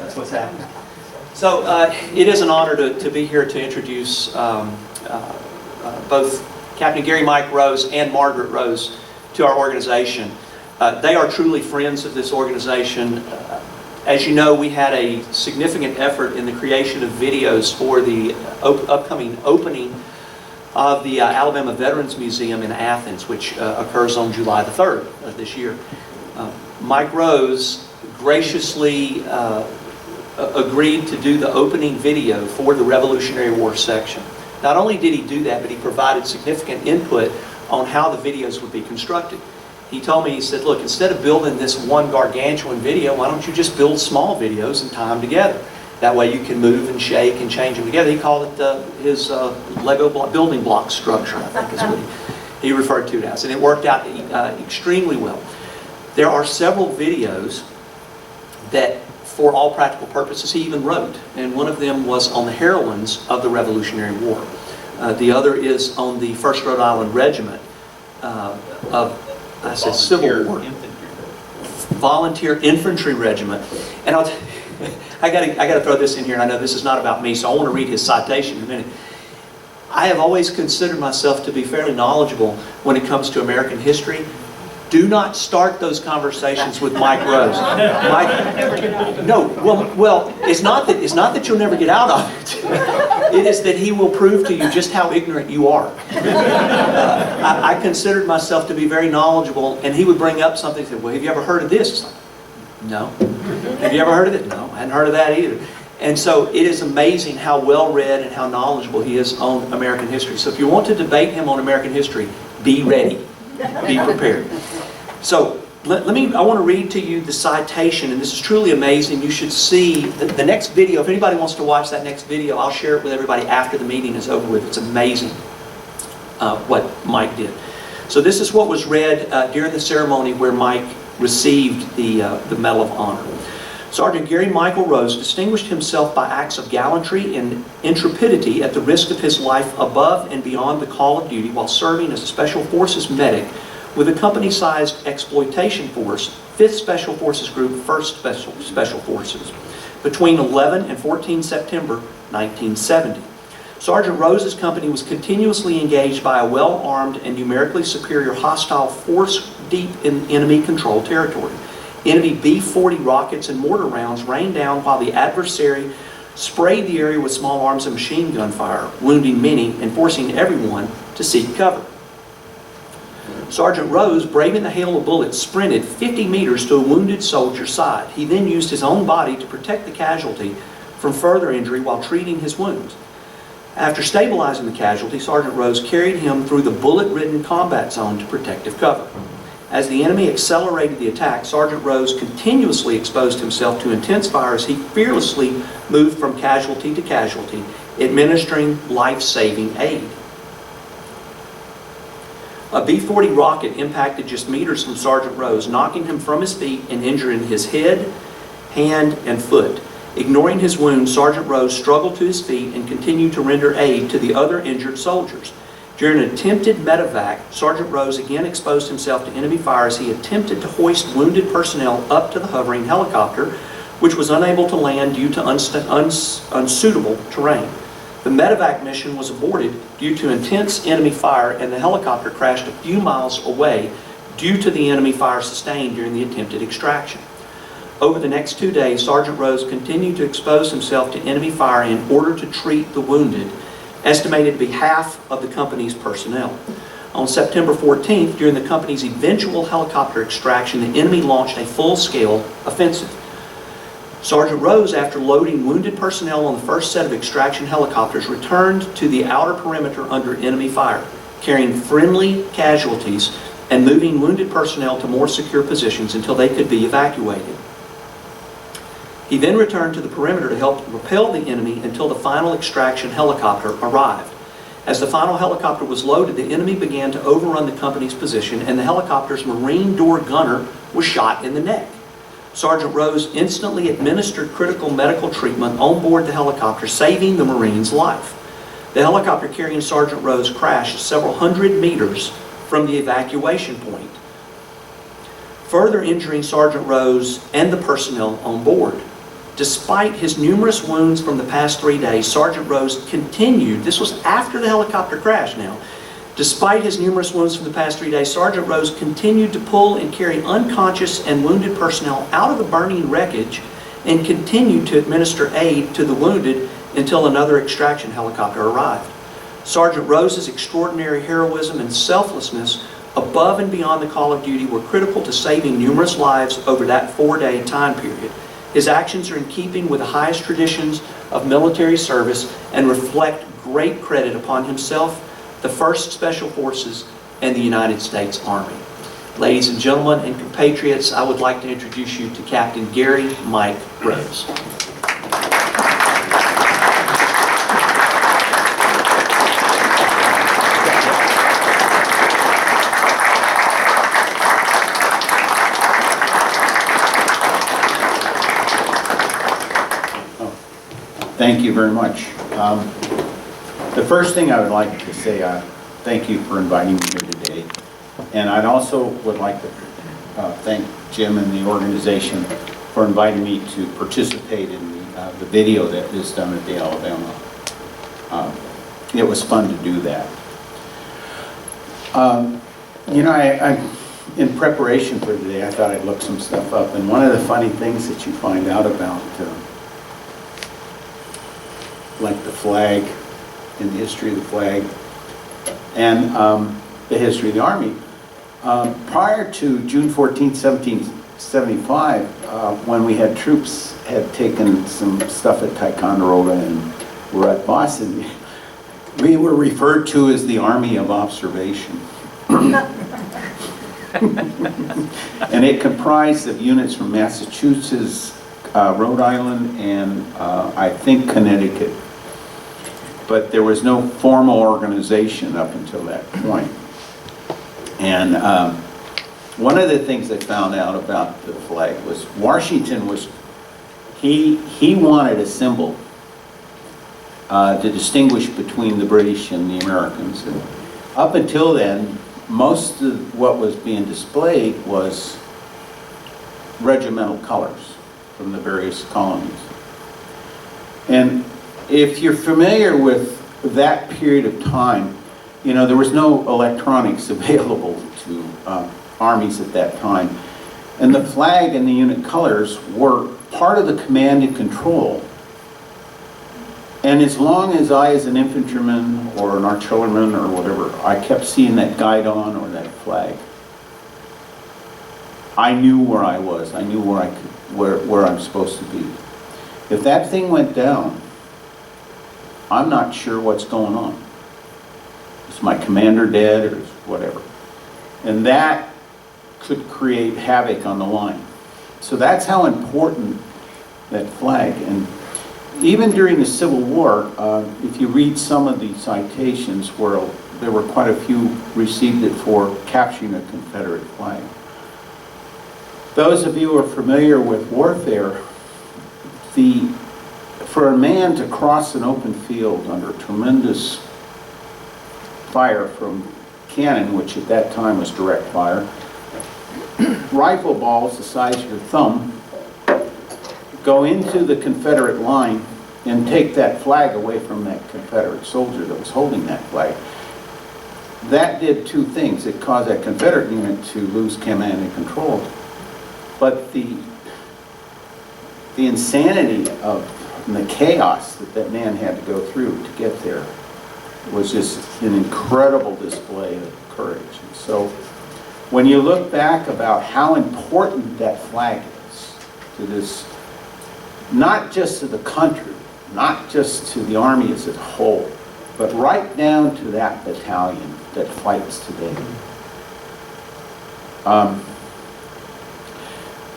That's what's happening. So it is an honor to be here to introduce both Captain Gary Mike Rose and Margaret Rose to our organization. They are truly friends of this organization. As you know, we had a significant effort in the creation of videos for the upcoming opening of the Alabama Veterans Museum in Athens, which occurs on July the 3rd of this year. Mike Rose graciously agreed to do the opening video for the Revolutionary War section. Not only did he do that, but he provided significant input on how the videos would be constructed. He told me, he said, look, instead of building this one gargantuan video, why don't you just build small videos and tie them together? That way you can move and shake and change them together. He called it his Lego building block structure, I think is what he referred to it as. And it worked out extremely well. There are several videos that, for all practical purposes, he even wrote. And one of them was on the heroines of the Revolutionary War. The other is on the 1st Rhode Island Regiment of Civil War. Volunteer Infantry Regiment. And I got to throw this in here, and I know this is not about me, so I want to read his citation in a minute. I have always considered myself to be fairly knowledgeable when it comes to American history. Do not start those conversations with Mike Rose. No, well, it's not that you'll never get out of it. It is that he will prove to you just how ignorant you are. I considered myself to be very knowledgeable, and he would bring up something and say, well, have you ever heard of this? It's like, no. Have you ever heard of it? No, I hadn't heard of that either. And so it is amazing how well read and how knowledgeable he is on American history. So if you want to debate him on American history, be ready. Be prepared. So I want to read to you the citation, and this is truly amazing. You should see the next video. If anybody wants to watch that next video, I'll share it with everybody after the meeting is over with. It's amazing what Mike did. So this is what was read during the ceremony where Mike received the Medal of Honor. Sergeant Gary Michael Rose distinguished himself by acts of gallantry and intrepidity at the risk of his life above and beyond the call of duty while serving as a Special Forces medic with a company-sized exploitation force, 5th Special Forces Group, 1st Special Forces, between 11 and 14 September 1970. Sergeant Rose's company was continuously engaged by a well-armed and numerically superior hostile force deep in enemy-controlled territory. Enemy B-40 rockets and mortar rounds rained down while the adversary sprayed the area with small arms and machine gun fire, wounding many and forcing everyone to seek cover. Sergeant Rose, braving the hail of bullets, sprinted 50 meters to a wounded soldier's side. He then used his own body to protect the casualty from further injury while treating his wounds. After stabilizing the casualty, Sergeant Rose carried him through the bullet-ridden combat zone to protective cover. As the enemy accelerated the attack, Sergeant Rose continuously exposed himself to intense fire as he fearlessly moved from casualty to casualty, administering life-saving aid. A B-40 rocket impacted just meters from Sergeant Rose, knocking him from his feet and injuring his head, hand, and foot. Ignoring his wounds, Sergeant Rose struggled to his feet and continued to render aid to the other injured soldiers. During an attempted medevac, Sergeant Rose again exposed himself to enemy fire as he attempted to hoist wounded personnel up to the hovering helicopter, which was unable to land due to unsuitable terrain. The medevac mission was aborted due to intense enemy fire, and the helicopter crashed a few miles away due to the enemy fire sustained during the attempted extraction. Over the next 2 days, Sergeant Rose continued to expose himself to enemy fire in order to treat the wounded, estimated to be half of the company's personnel. On September 14th, during the company's eventual helicopter extraction, the enemy launched a full-scale offensive. Sergeant Rose, after loading wounded personnel on the first set of extraction helicopters, returned to the outer perimeter under enemy fire, carrying friendly casualties and moving wounded personnel to more secure positions until they could be evacuated. He then returned to the perimeter to help repel the enemy until the final extraction helicopter arrived. As the final helicopter was loaded, the enemy began to overrun the company's position, and the helicopter's marine door gunner was shot in the neck. Sergeant Rose instantly administered critical medical treatment on board the helicopter, saving the Marine's life. The helicopter carrying Sergeant Rose crashed several hundred meters from the evacuation point, further injuring Sergeant Rose and the personnel on board. Despite his numerous wounds from the past 3 days, Sergeant Rose continued, this was after the helicopter crash now, despite his numerous wounds from the past 3 days, Sergeant Rose continued to pull and carry unconscious and wounded personnel out of the burning wreckage and continued to administer aid to the wounded until another extraction helicopter arrived. Sergeant Rose's extraordinary heroism and selflessness above and beyond the call of duty were critical to saving numerous lives over that 4-day time period. His actions are in keeping with the highest traditions of military service and reflect great credit upon himself, the 1st Special Forces, and the United States Army. Ladies and gentlemen and compatriots, I would like to introduce you to Captain Gary Mike Rose. Thank you very much. The first thing I would like to say, thank you for inviting me here today. And I'd also would like to thank Jim and the organization for inviting me to participate in the video that is done at the Alabama. It was fun to do that. You know, I in preparation for today, I thought I'd look some stuff up. And one of the funny things that you find out about like the flag and the history of the flag and the history of the Army. Prior to June 14, 1775, when we had troops had taken some stuff at Ticonderoga and were at Boston, we were referred to as the Army of Observation. And it comprised of units from Massachusetts, Rhode Island, and I think Connecticut. But there was no formal organization up until that point. And one of the things I found out about the flag was Washington was, he wanted a symbol to distinguish between the British and the Americans. And up until then, most of what was being displayed was regimental colors from the various colonies. And if you're familiar with that period of time, you know, there was no electronics available to armies at that time. And the flag and the unit colors were part of the command and control. And as long as I, as an infantryman or an artilleryman or whatever, I kept seeing that guidon or that flag, I knew where I was. I knew where I could, where I'm supposed to be. If that thing went down, I'm not sure what's going on. Is my commander dead or whatever? And that could create havoc on the line. So that's how important that flag. And even during the Civil War, if you read some of the citations where there were quite a few received it for capturing a Confederate flag. Those of you who are familiar with warfare, for a man to cross an open field under tremendous fire from cannon, which at that time was direct fire, rifle balls the size of your thumb, go into the Confederate line and take that flag away from that Confederate soldier that was holding that flag. That did two things. It caused that Confederate unit to lose command and control. But the insanity of the chaos that man had to go through to get there was just an incredible display of courage. And so when you look back about how important that flag is to this, not just to the country, not just to the Army as a whole, but right down to that battalion that fights today.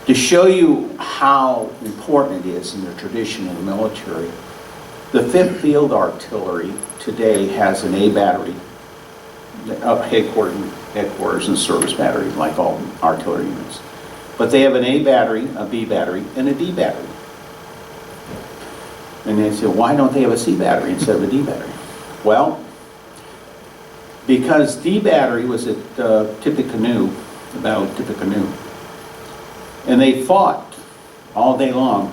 To show you how important it is in the tradition of the military, the 5th Field Artillery today has an A battery, headquarters and service battery, like all artillery units. But they have an A battery, a B battery, and a D battery. And they say, why don't they have a C battery instead of a D battery? Well, because D battery was at Tippecanoe, the Battle of Tippecanoe. And they fought all day long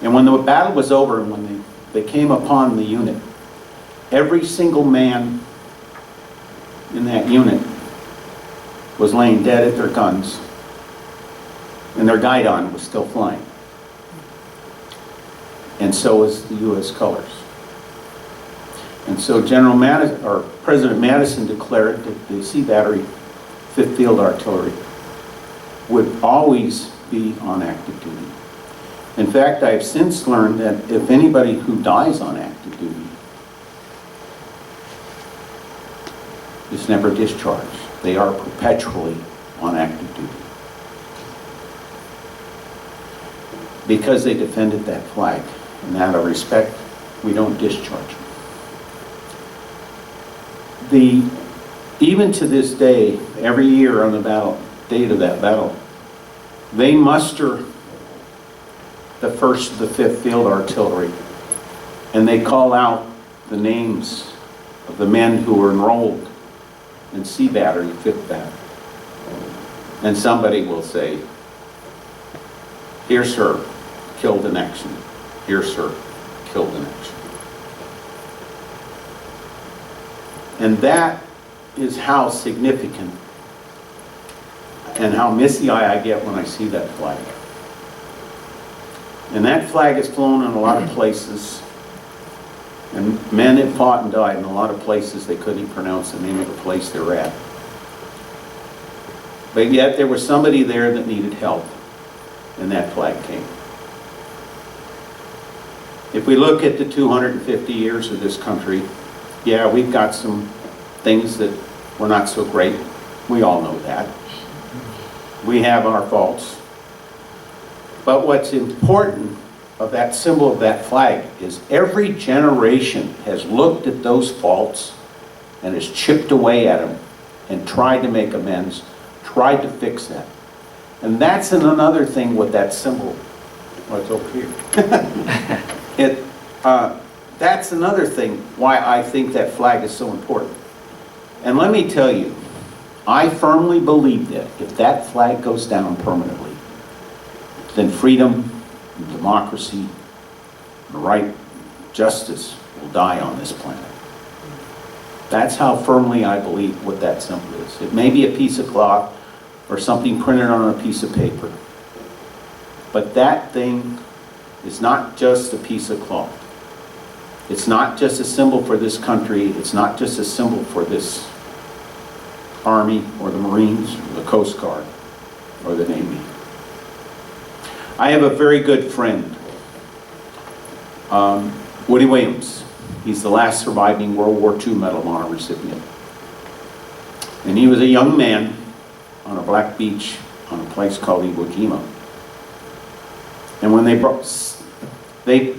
And when the battle was over and when they came upon the unit, every single man in that unit was laying dead at their guns, and their guidon was still flying. And so was the U.S. colors. And so President Madison declared that the Sea Battery, 5th Field Artillery, would always be on active duty. In fact, I have since learned that if anybody who dies on active duty is never discharged, they are perpetually on active duty. Because they defended that flag. And out of respect, we don't discharge them. Even to this day, every year on the date of that battle, they muster the 1st, the 5th Field Artillery, and they call out the names of the men who were enrolled in Sea Battery, 5th Battery. And somebody will say, "Here, sir, killed in action. Here, sir, killed in action." And that is how significant and how misty-eyed I get when I see that flag. And that flag is flown in a lot of places, and men have fought and died in a lot of places they couldn't even pronounce the name of the place they were at. But yet there was somebody there that needed help, and that flag came. If we look at the 250 years of this country, yeah, we've got some things that were not so great. We all know that. We have our faults. But what's important of that symbol of that flag is every generation has looked at those faults and has chipped away at them and tried to make amends, tried to fix that. And that's another thing with that symbol. Oh, it's over here. That's another thing why I think that flag is so important. And let me tell you, I firmly believe that if that flag goes down permanently, then freedom, and democracy, and right, justice will die on this planet. That's how firmly I believe what that symbol is. It may be a piece of cloth or something printed on a piece of paper, but that thing is not just a piece of cloth. It's not just a symbol for this country. It's not just a symbol for this Army or the Marines or the Coast Guard or the Navy. I have a very good friend, Woody Williams. He's the last surviving World War II Medal of Honor recipient. And he was a young man on a black beach on a place called Iwo Jima. And when they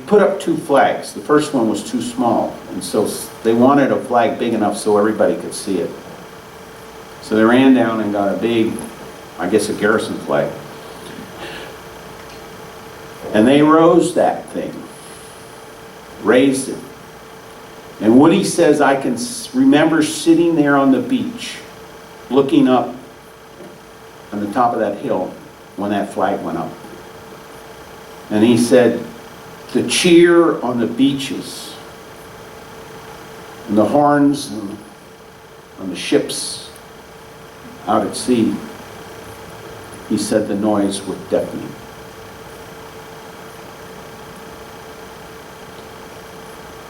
put up 2 flags. The first one was too small, and so they wanted a flag big enough so everybody could see it. So they ran down and got a big, I guess a garrison flag. And they rose that thing, raised it. And Woody says, I can remember sitting there on the beach, looking up on the top of that hill when that flag went up. And he said, the cheer on the beaches, and the horns on the ships out at sea, he said the noise was deafening.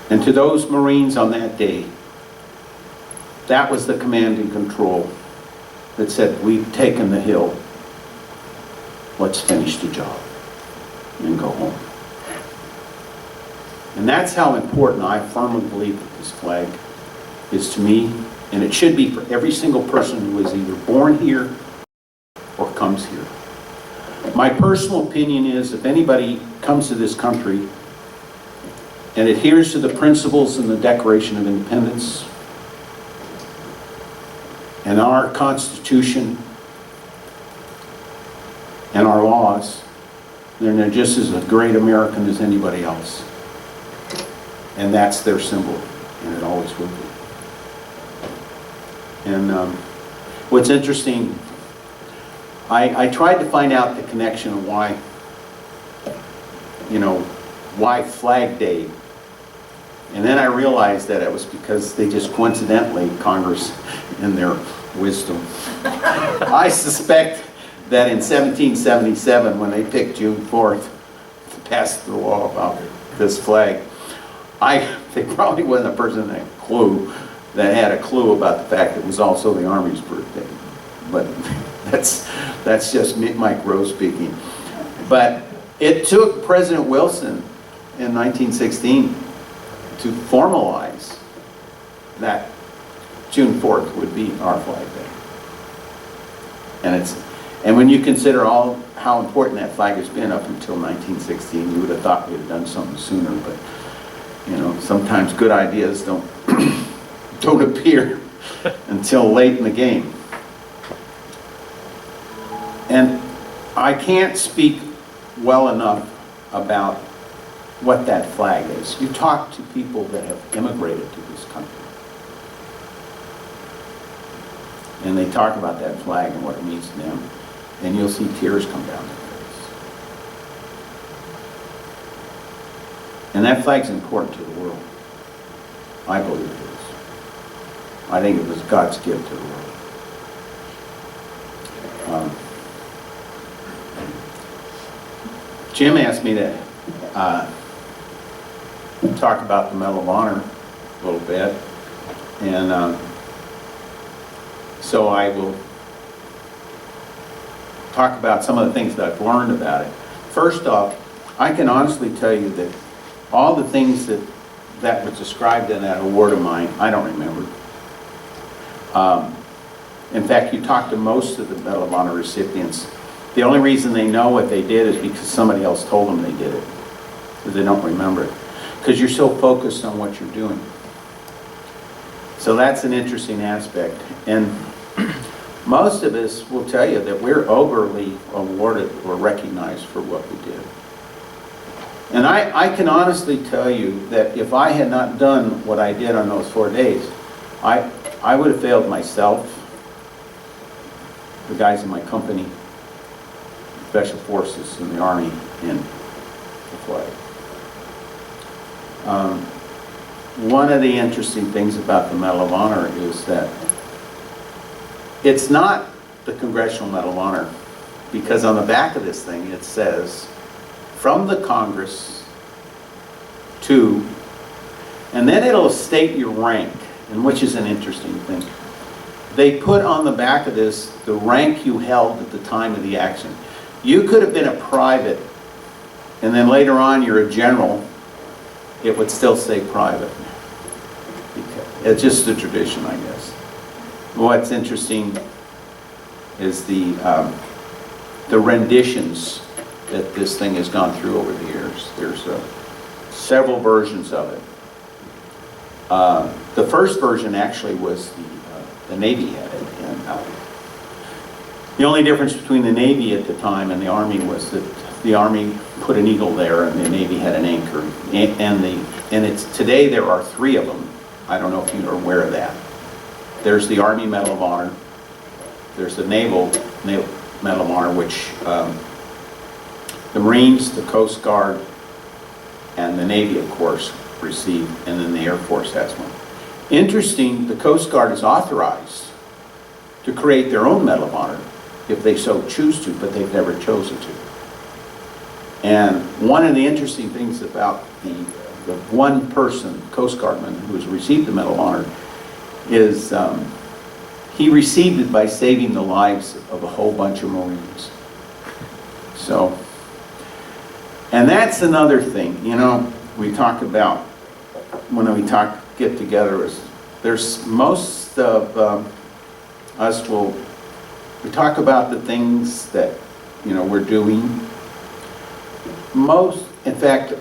And to those Marines on that day, that was the command and control that said, we've taken the hill, let's finish the job and go home. And that's how important I firmly believe that this flag is to me, and it should be for every single person who is either born here or comes here. My personal opinion is if anybody comes to this country and adheres to the principles in the Declaration of Independence and our Constitution and our laws, then they're just as a great American as anybody else. And that's their symbol, and it always will be. And what's interesting, I tried to find out the connection of why, why Flag Day? And then I realized that it was because they just coincidentally, Congress, in their wisdom, I suspect that in 1777, when they picked June 4th to pass the law about this flag, they probably wasn't a person that had a clue about the fact it was also the Army's birthday. But that's just Mike Rose speaking. But it took President Wilson in 1916 to formalize that June 4th would be our Flag Day. And when you consider how important that flag has been up until 1916, you would have thought we'd have done something sooner, but sometimes good ideas don't appear until late in the game. And I can't speak well enough about what that flag is. You talk to people that have immigrated to this country, and they talk about that flag and what it means to them, and you'll see tears come down their face. And that flag's important to the world. I believe it is. I think it was God's gift to the world. Jim asked me to talk about the Medal of Honor a little bit, and so I will talk about some of the things that I've learned about it. First off, I can honestly tell you that all the things that was described in that award of mine, I don't remember. In fact, you talk to most of the Medal of Honor recipients, the only reason they know what they did is because somebody else told them they did it, because they don't remember it, because you're so focused on what you're doing. So that's an interesting aspect. And most of us will tell you that we're overly awarded or recognized for what we did. And I can honestly tell you that if I had not done what I did on those 4 days, I would have failed myself, the guys in my company, Special Forces in the Army, and the flag. One of the interesting things about the Medal of Honor is that it's not the Congressional Medal of Honor, because on the back of this thing it says, from the Congress to, and then it'll state your rank, and which is an interesting thing. They put on the back of this the rank you held at the time of the action. You could have been a private, and then later on you're a general, it would still say private. It's just the tradition, I guess. What's interesting is the renditions that this thing has gone through over the years. There's several versions of it. The first version actually was the Navy had it. And the only difference between the Navy at the time and the Army was that the Army put an eagle there and the Navy had an anchor. And it's today there are 3 of them. I don't know if you are aware of that. There's the Army Medal of Honor. There's the Naval Medal of Honor, which the Marines, the Coast Guard, and the Navy, of course, receive, and then the Air Force has one. Interesting, the Coast Guard is authorized to create their own Medal of Honor if they so choose to, but they've never chosen to. And one of the interesting things about the one person, Coast Guardman, who has received the Medal of Honor is he received it by saving the lives of a whole bunch of Marines. So, and that's another thing, we talk about when we get together is there's most of us we talk about the things that we're doing. Most, in fact,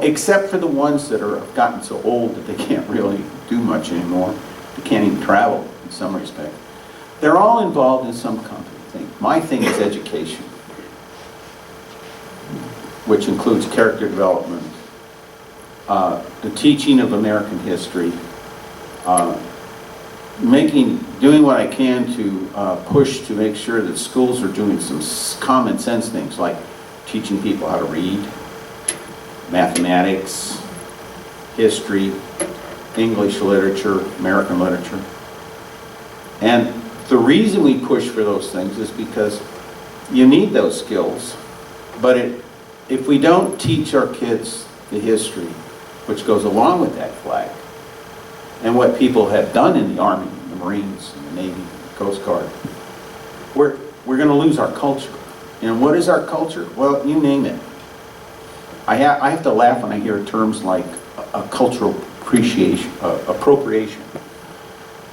except for the ones that have gotten so old that they can't really do much anymore, they can't even travel in some respect. They're all involved in some kind of thing. My thing is education, which includes character development, the teaching of American history, doing what I can to push to make sure that schools are doing some common sense things like teaching people how to read, mathematics, history, English literature, American literature. And the reason we push for those things is because you need those skills. But if we don't teach our kids the history, which goes along with that flag, and what people have done in the Army, the Marines, and the Navy, the Coast Guard, we're going to lose our culture. And what is our culture? Well, you name it. I have to laugh when I hear terms like a cultural appropriation.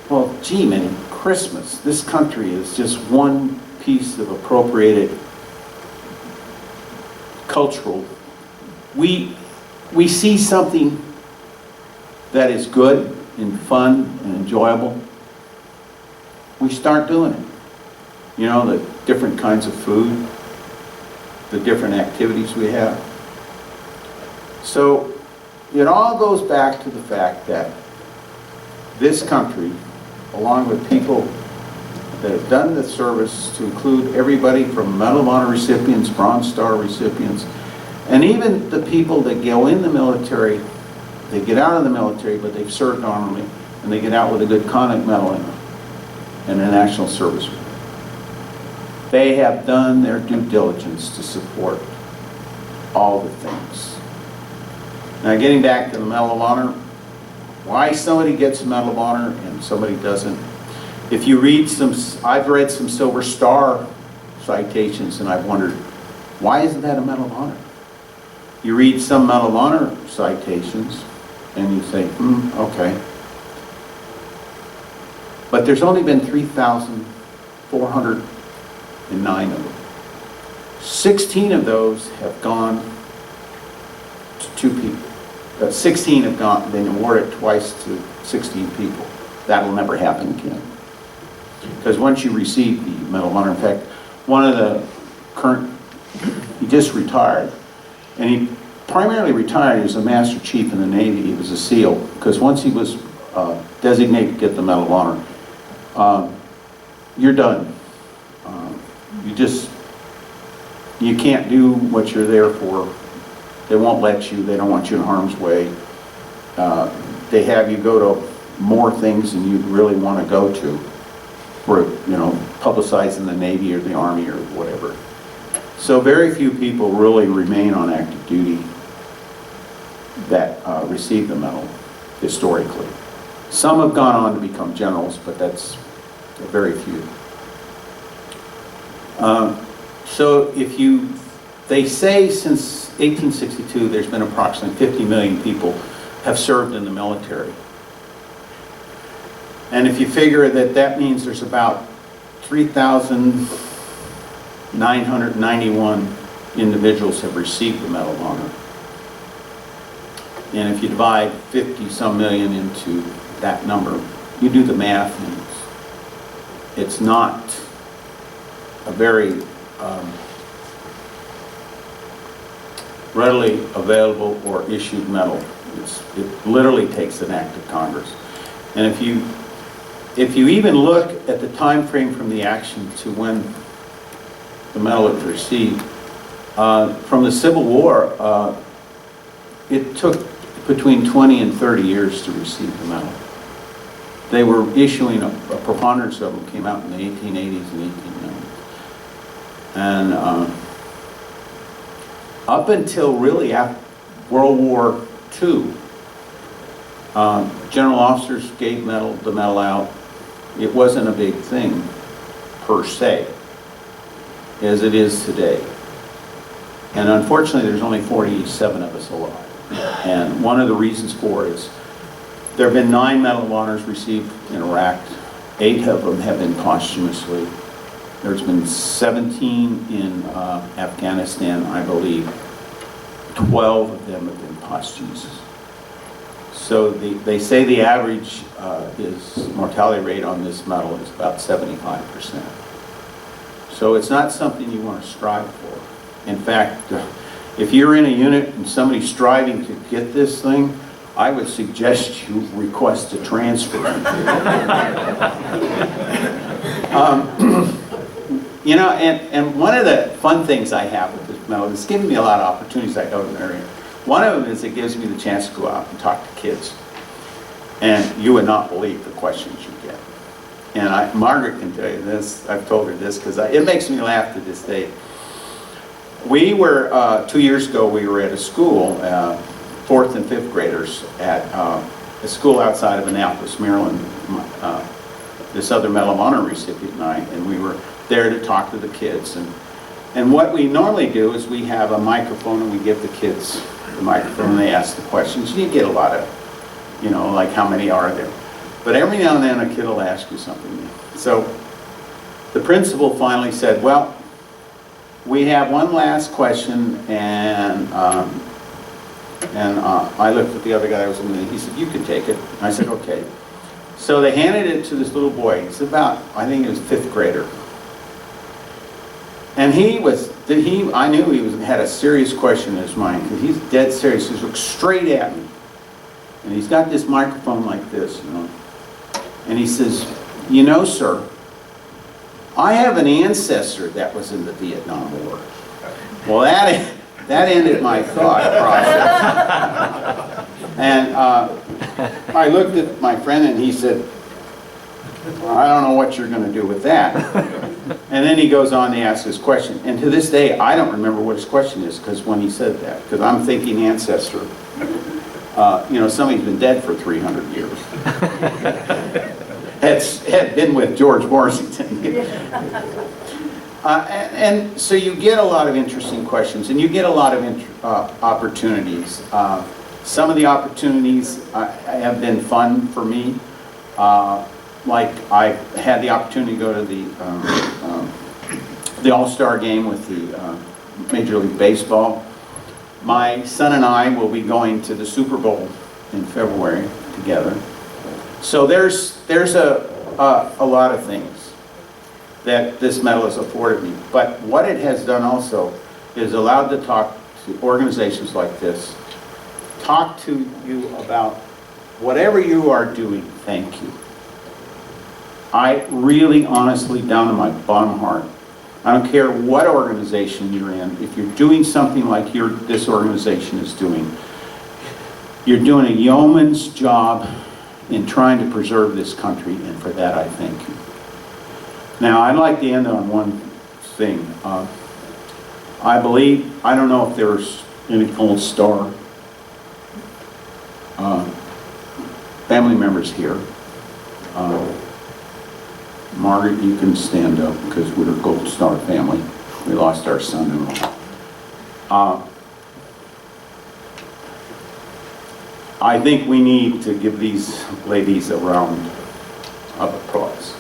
Well, gee, man, Christmas, this country is just one piece of appropriated cultural. We see something that is good and fun and enjoyable, we start doing it. You know, the different kinds of food, the different activities we have. So it all goes back to the fact that this country, along with people that have done the service, to include everybody from Medal of Honor recipients, Bronze Star recipients, and even the people that go in the military, they get out of the military, but they've served honorably, and they get out with a good conduct medal and a national service. They have done their due diligence to support all the things. Now, getting back to the Medal of Honor, why somebody gets a Medal of Honor and somebody doesn't. If you read I've read some Silver Star citations, and I've wondered, why isn't that a Medal of Honor? You read some Medal of Honor citations, and you say, okay. But there's only been 3,409 of them. 16 of those have gone to 2 people. 16 have been awarded twice to 16 people. That'll never happen again. Because once you receive the Medal of Honor, in fact, one of the current, he just retired, and he primarily retired as a Master Chief in the Navy. He was a SEAL, because once he was designated to get the Medal of Honor, you're done. You can't do what you're there for. They won't let you. They don't want you in harm's way. They have you go to more things than you really want to go to, for, you know, publicizing the Navy or the Army or whatever. So very few people really remain on active duty that receive the medal historically. Some have gone on to become generals, but that's very few. So they say since 1862 there's been approximately 50 million people have served in the military. And if you figure that means there's about 3,991 individuals have received the Medal of Honor. And if you divide 50-some million into that number, you do the math, and it's not a very readily available or issued medal. It literally takes an act of Congress. And if you even look at the time frame from the action to when the medal was received, from the Civil War, it took between 20 and 30 years to receive the medal. They were issuing a preponderance of them came out in the 1880s and 1890s. And up until really after World War II, general officers gave the medal out. It wasn't a big thing per se, as it is today. And unfortunately, there's only 47 of us alive. And one of the reasons for it is there have been 9 Medal of Honors received in Iraq. 8 of them have been posthumously. There's been 17 in Afghanistan, I believe. 12 of them have been posthumous. So they say the average mortality rate on this medal is about 75%. So it's not something you want to strive for. In fact, if you're in a unit and somebody's striving to get this thing, I would suggest you request a transfer. You know, and one of the fun things I have with this medal, it's given me a lot of opportunities I don't area. One of them is it gives me the chance to go out and talk to kids. And you would not believe the questions you get. And Margaret can tell you this, I've told her this, because it makes me laugh to this day. We were, 2 years ago, we were at a school, 4th and 5th graders, at a school outside of Annapolis, Maryland. This other Medal of Honor recipient and I, and we were there to talk to the kids. And what we normally do is we have a microphone and we give the kids the microphone and they ask the questions. You get a lot of, you know, like how many are there? But every now and then a kid will ask you something. So the principal finally said, well, we have one last question, and I looked at the other guy I was with, and he said, you can take it. I said, okay. So they handed it to this little boy. He's about, I think he was 5th grader. And I knew he had a serious question in his mind, because he's dead serious. He looked straight at me. And he's got this microphone like this, you know. And he says, you know, sir, I have an ancestor that was in the Vietnam War. Well, that ended my thought process. And I looked at my friend and he said, well, I don't know what you're going to do with that. And then he goes on to ask his question. And to this day, I don't remember what his question is, because when he said that, because I'm thinking ancestor. You know, somebody's been dead for 300 years. Had been with George Washington. And so you get a lot of interesting questions, and you get a lot of opportunities. Some of the opportunities have been fun for me. Like I had the opportunity to go to the All-Star game with the Major League Baseball. My son and I will be going to the Super Bowl in February together. So there's a lot of things that this medal has afforded me. But what it has done also is allowed to talk to organizations like this, talk to you about whatever you are doing, thank you. I really, honestly, down in my bottom heart, I don't care what organization you're in, if you're doing something like this organization is doing, you're doing a yeoman's job in trying to preserve this country, and for that I thank you. Now, I'd like to end on one thing. I believe, I don't know if there's any Gold Star family members here. Margaret, you can stand up because we're a Gold Star family. We lost our son-in-law. I think we need to give these ladies a round of applause.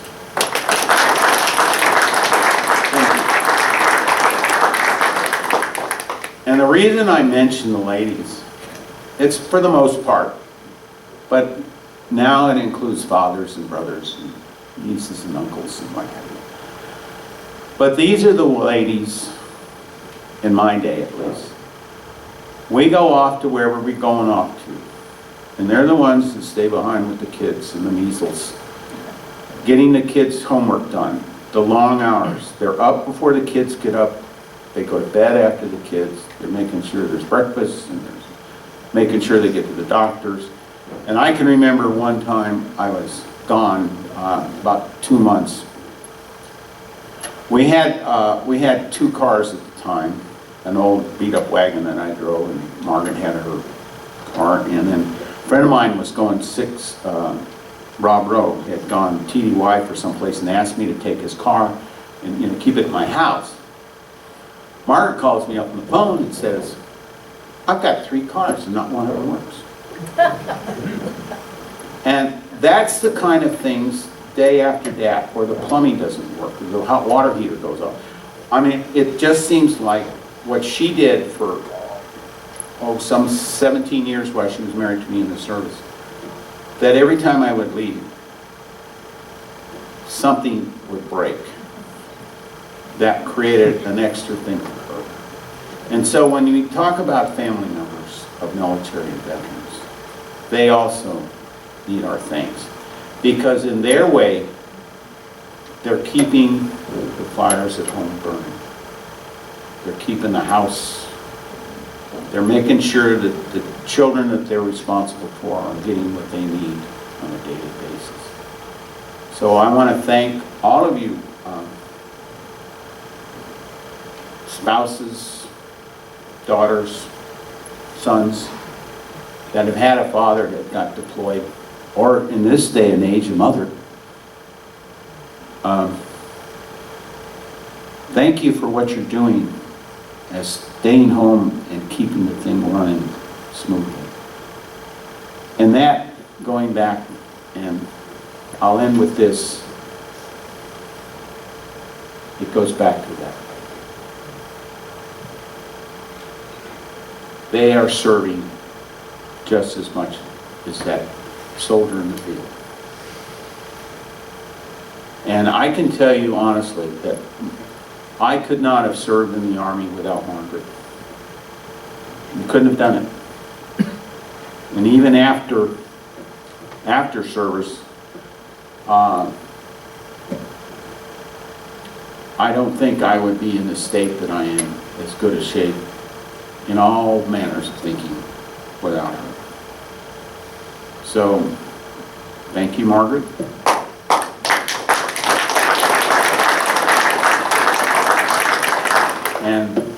And the reason I mention the ladies, it's for the most part, but now it includes fathers and brothers and nieces and uncles and like that. But these are the ladies, in my day at least. We go off to wherever we're going off to. And they're the ones that stay behind with the kids and the measles. Getting the kids' homework done, the long hours. They're up before the kids get up. They go to bed after the kids. They're making sure there's breakfast and there's making sure they get to the doctors. And I can remember one time I was gone about 2 months. We had 2 cars at the time, an old beat-up wagon that I drove, and Margaret had her car, and then a friend of mine was going 6 Rob Rowe, had gone TDY for someplace and asked me to take his car and keep it at my house. Margaret calls me up on the phone and says, I've got 3 cars and not one of them works. And that's the kind of things day after day, or the plumbing doesn't work, or the hot water heater goes off. I mean, it just seems like what she did for, some 17 years while she was married to me in the service, that every time I would leave, something would break that created an extra thing for her. And so when we talk about family members of military and veterans, they also need our thanks. Because in their way, they're keeping the fires at home burning. They're keeping the house They're making sure that the children that they're responsible for are getting what they need on a daily basis. So I want to thank all of you, spouses, daughters, sons, that have had a father that got deployed, or in this day and age, a mother. Thank you for what you're doing as staying home and keeping the thing running smoothly. And that, going back, and I'll end with this, it goes back to that. They are serving just as much as that soldier in the field. And I can tell you honestly that I could not have served in the Army without Margaret. You couldn't have done it. And even after service, I don't think I would be in the state that I am, as good a shape in all manners of thinking without her. So, thank you, Margaret. And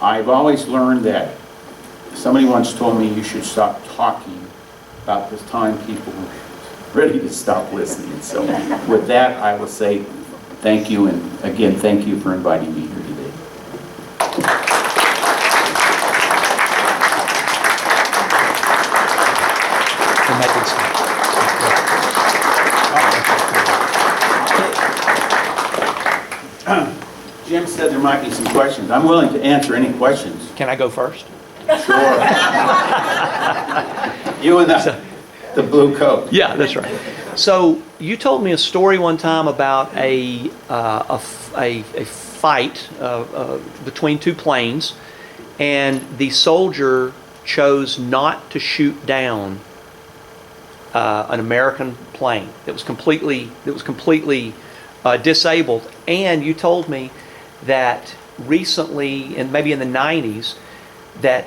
I've always learned that somebody once told me you should stop talking about the time people were ready to stop listening. So with that, I will say thank you, and again, thank you for inviting me here today. Jim said there might be some questions. I'm willing to answer any questions. Can I go first? Sure. You and the blue coat. Yeah, that's right. So you told me a story one time about a fight between two planes, and the soldier chose not to shoot down an American plane that was completely disabled. And you told me that recently, and maybe in the 90s, that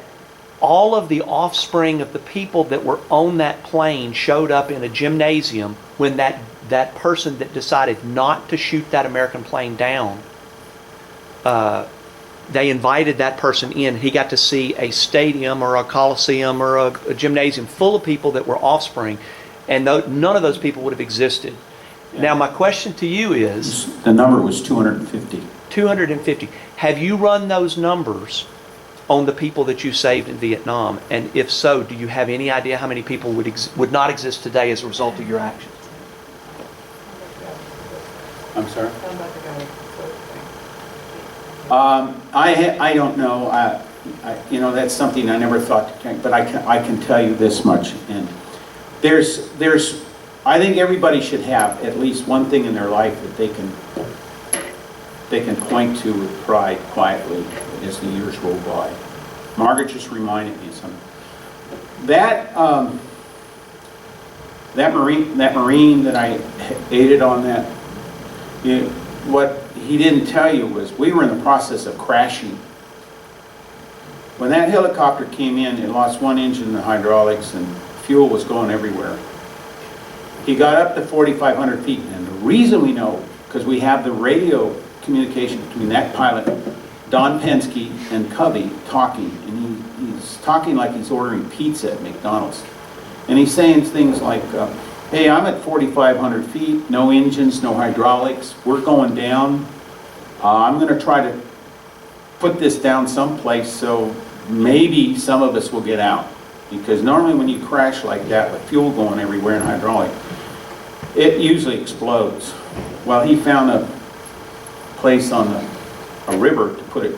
all of the offspring of the people that were on that plane showed up in a gymnasium when that person that decided not to shoot that American plane down, they invited that person in. He got to see a stadium or a coliseum or a gymnasium full of people that were offspring, and none of those people would have existed. Yeah. Now my question to you is... The number was 250. 250. Have you run those numbers on the people that you saved in Vietnam? And if so, do you have any idea how many people would not exist today as a result of your actions? I'm sorry? I don't know. That's something I never thought to take, but I can tell you this much. And I think everybody should have at least one thing in their life that they can point to with pride quietly as the years roll by. Margaret just reminded me of something. That Marine that I aided on that, what he didn't tell you was we were in the process of crashing. When that helicopter came in, it lost one engine in the hydraulics and fuel was going everywhere. He got up to 4,500 feet, and the reason we know, because we have the radio communication between that pilot, Don Penske, and Covey talking, and he's talking like he's ordering pizza at McDonald's. And he's saying things like, hey, I'm at 4,500 feet, no engines, no hydraulics, we're going down. I'm going to try to put this down someplace so maybe some of us will get out. Because normally when you crash like that with fuel going everywhere in hydraulic, it usually explodes. Well, he found a place on a river to put it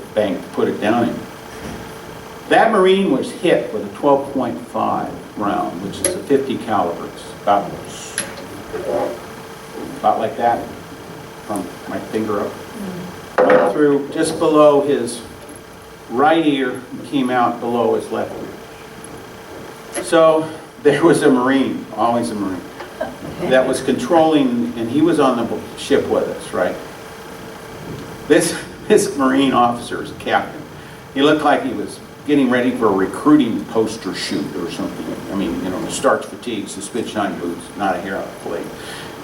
down in. That Marine was hit with a 12.5 round, which is a 50 caliber. It's about like that, from my finger up. Went through just below his right ear and came out below his left ear. So there was a Marine, always a Marine, that was controlling, and he was on the ship with us, right? This Marine officer is a captain. He looked like he was getting ready for a recruiting poster shoot or something. I mean, you know, the starch fatigues, the spit shine boots, not a hair on the plate.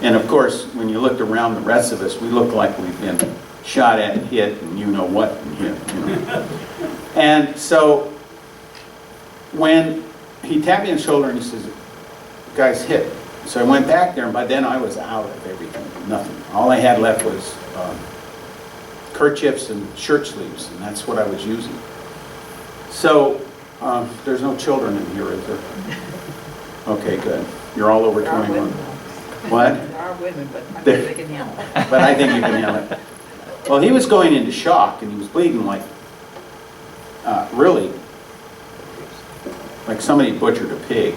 And of course, when you looked around, the rest of us, we looked like we've been shot at and hit and you know what and hit, you know. And so when he tapped me on the shoulder and he says, "Guy's hit." So I went back there, and by then I was out of everything, nothing. All I had left was kerchiefs and shirt sleeves, and that's what I was using. So there's no children in here, is there? Okay, good. You're all over 21. What? There are women, but I think they can handle it. But I think you can handle it. Well, he was going into shock, and he was bleeding like, really, like somebody butchered a pig.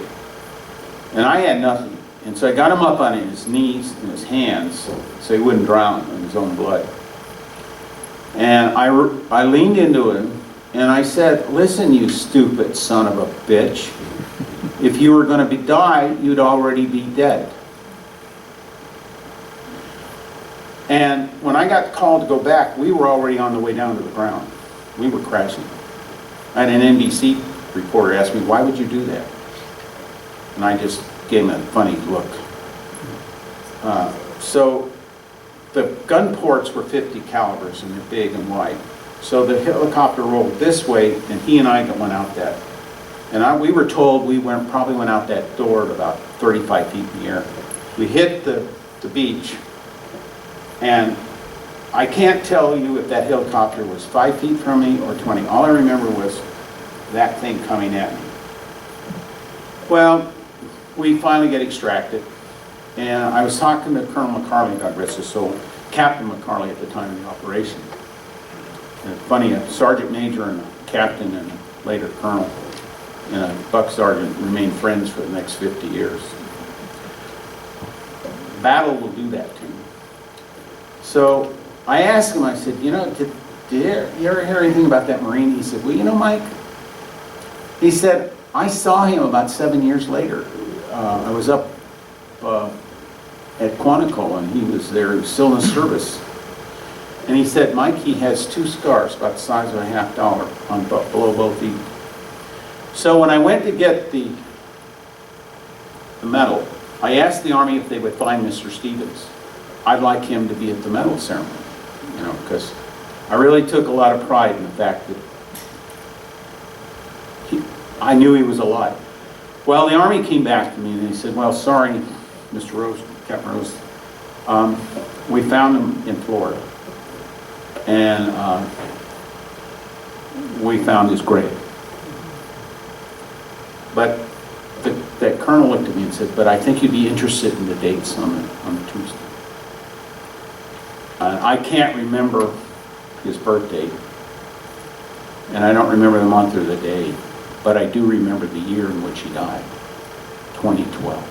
And I had nothing. And so I got him up on his knees and his hands so he wouldn't drown in his own blood. And I leaned into him and I said, "Listen, you stupid son of a bitch. If you were going to die, you'd already be dead." And when I got called to go back, we were already on the way down to the ground. We were crashing. I had an NBC reporter ask me, "Why would you do that?" And I just gave him a funny look. So the gun ports were 50 calibers and they're big and wide. So the helicopter rolled this way and he and I went out that. And we were told we probably went out that door at about 35 feet in the air. We hit the beach and I can't tell you if that helicopter was 5 feet from me or 20. All I remember was that thing coming at me. Well, we finally get extracted, and I was talking to Colonel McCarley, God rest his soul, Captain McCarley at the time of the operation. And funny, a sergeant major and a captain and a later colonel and a buck sergeant remained friends for the next 50 years. Battle will do that to you. So I asked him, I said, "You know, did you ever hear anything about that Marine?" He said, "Well, you know, Mike," he said, "I saw him about 7 years later. I was up at Quantico and he was there, he was still in the service." And he said, "Mike, he has 2 scars about the size of a $50 on below both feet." So when I went to get the medal, I asked the Army if they would find Mr. Stevens. I'd like him to be at the medal ceremony, you know, because I really took a lot of pride in the fact that I knew he was alive. Well, the Army came back to me and they said, "Well, sorry, Mr. Rose, Captain Rose, we found him in Florida, and we found his grave." But that colonel looked at me and said, "But I think you'd be interested in the dates on the Tuesday." I can't remember his birth date, and I don't remember the month or the day, but I do remember the year in which he died, 2012.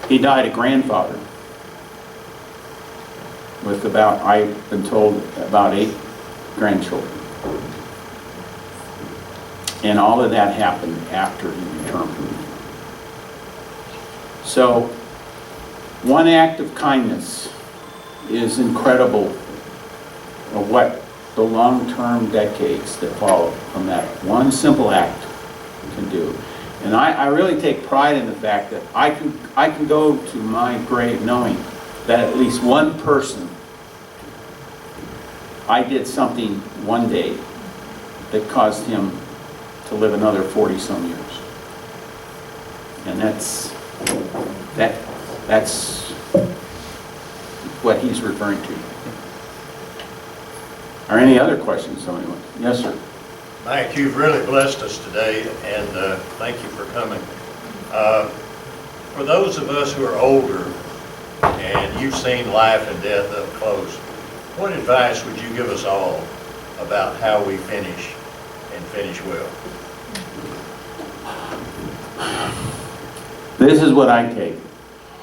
He died a grandfather with about, I've been told, about 8 grandchildren. And all of that happened after he returned from me. So, one act of kindness is incredible of what the long-term decades that follow from that one simple act can do. And I really take pride in the fact that I can go to my grave knowing that at least one person, I did something one day that caused him to live another 40-some years. And that's what he's referring to. Are any other questions, somebody wants? Yes, sir. Mike, you've really blessed us today, and thank you for coming. For those of us who are older, and you've seen life and death up close, what advice would you give us all about how we finish and finish well? This is what I take.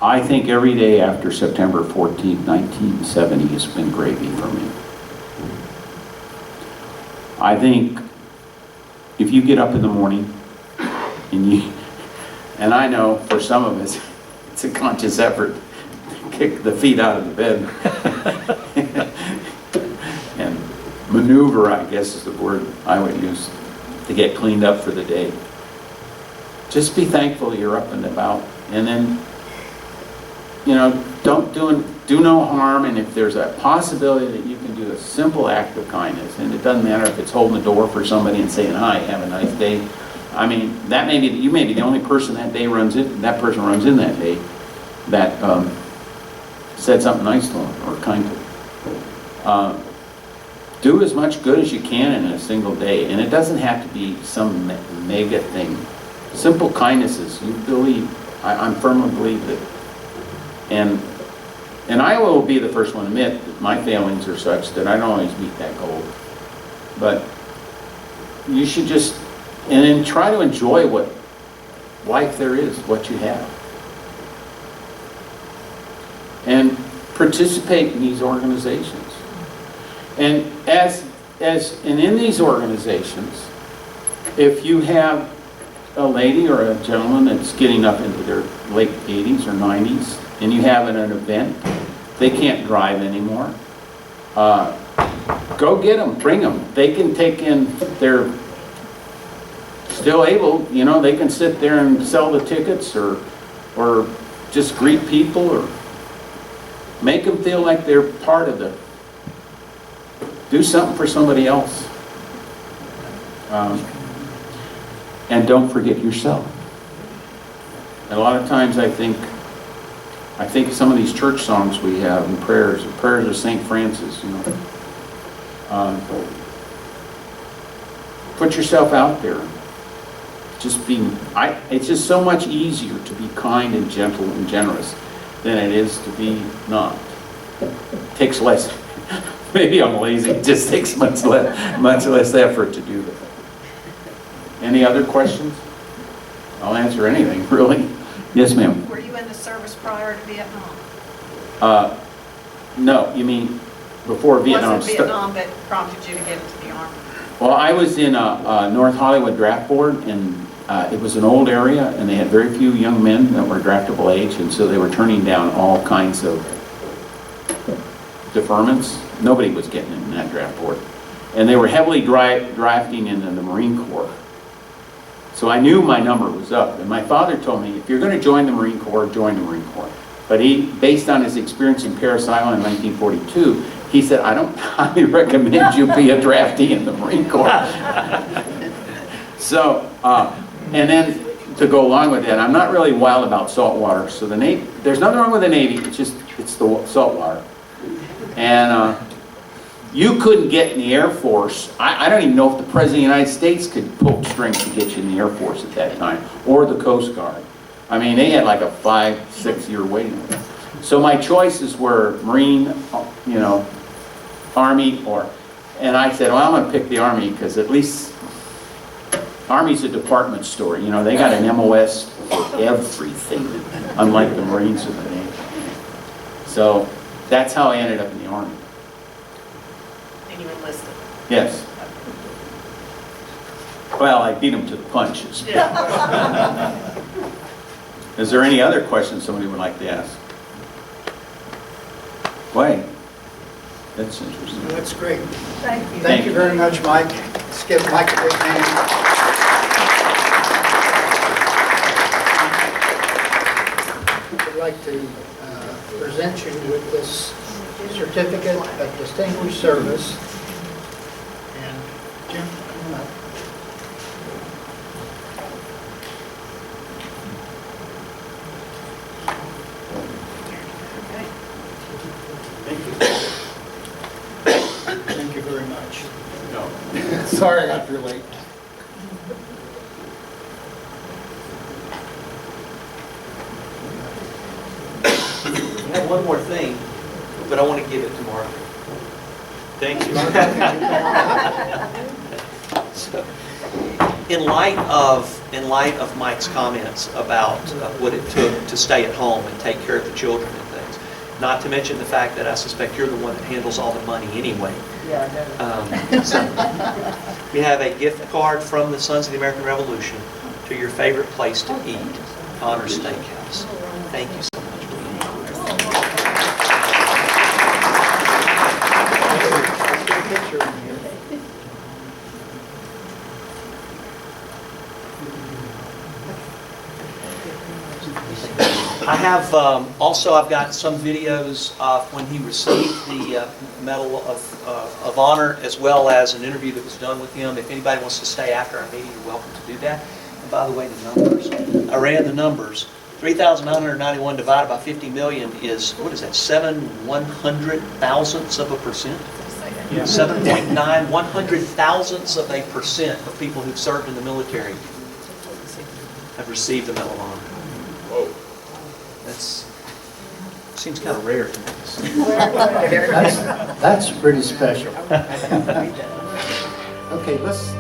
I think every day after September 14, 1970 has been gravy for me. I think if you get up in the morning and I know for some of us, it's a conscious effort to kick the feet out of the bed and maneuver, I guess is the word I would use, to get cleaned up for the day. Just be thankful you're up and about, and then, you know, do no harm, and if there's a possibility that you can do a simple act of kindness, and it doesn't matter if it's holding the door for somebody and saying, hi, have a nice day. I mean, that may be, you may be the only person that person runs in that day that said something nice to them or kind to them. Do as much good as you can in a single day, and it doesn't have to be some mega thing. Simple kindnesses, you believe, I firmly believe that. And I will be the first one to admit that my failings are such that I don't always meet that goal. But you should just, and then try to enjoy what life there is, what you have. And participate in these organizations. And and in these organizations, if you have a lady or a gentleman that's getting up into their late 80s or 90s, and you have an event, they can't drive anymore, go get them, bring them. They can take in, they're still able, you know, they can sit there and sell the tickets or just greet people or make them feel like they're part of the, do something for somebody else. And don't forget yourself. And a lot of times I think some of these church songs we have and prayers of St. Francis, you know. Put yourself out there. It's just so much easier to be kind and gentle and generous than it is to be not. It takes less. Maybe I'm lazy. It just takes much less effort to do that. Any other questions? I'll answer anything, really. Yes, ma'am. Were you in the service prior to Vietnam? No, you mean before Vietnam? Was it Vietnam that prompted you to get into the Army? Well, I was in North Hollywood Draft Board, and it was an old area, and they had very few young men that were draftable age, and so they were turning down all kinds of deferments. Nobody was getting in that draft board. And they were heavily drafting into the Marine Corps. So I knew my number was up. And my father told me, if you're going to join the Marine Corps, join the Marine Corps. But he, based on his experience in Parris Island in 1942, he said, I don't highly recommend you be a draftee in the Marine Corps. So, and then to go along with that, I'm not really wild about salt water. So the Navy, there's nothing wrong with the Navy, it's the salt water. And you couldn't get in the Air Force. I don't even know if the President of the United States could pull strings to get you in the Air Force at that time, or the Coast Guard. I mean, they had like a 5-6 year waiting list. So my choices were Marine, you know, Army, and I said, well, I'm going to pick the Army because at least Army's a department store. You know, they got an MOS for everything, unlike the Marines or the Navy. So that's how I ended up in the Army. And you enlisted? Yes. Well, I beat them to the punches. Yeah. Is there any other questions somebody would like to ask? Wait. That's interesting. That's great. Thank you. Thank you very much, Mike. Let's give Mike a big hand. I'd like to present you with this certificate of distinguished service. And Jim, come up. Thank you very much. No. Sorry I got here late. I have one more thing, but I want to give it to Mark. Thank you. So, in light of Mike's comments about what it took to stay at home and take care of the children and things, not to mention the fact that I suspect you're the one that handles all the money anyway. Yeah, I know. So, we have a gift card from the Sons of the American Revolution to your favorite place to eat, Honor Steakhouse. Thank you so much for being here. Picture in here. I have, also, I've got some videos of when he received the Medal of Honor, as well as an interview that was done with him. If anybody wants to stay after our meeting, you're welcome to do that. And by the way, the numbers, I ran the numbers. 3,991 divided by 50 million is, what is that, 7/100,000ths of a percent? 7.9 100,000ths of a percent of people who've served in the military have received the Medal of Honor. Whoa. That's, seems kind of rare to me. That's pretty special. Okay, let's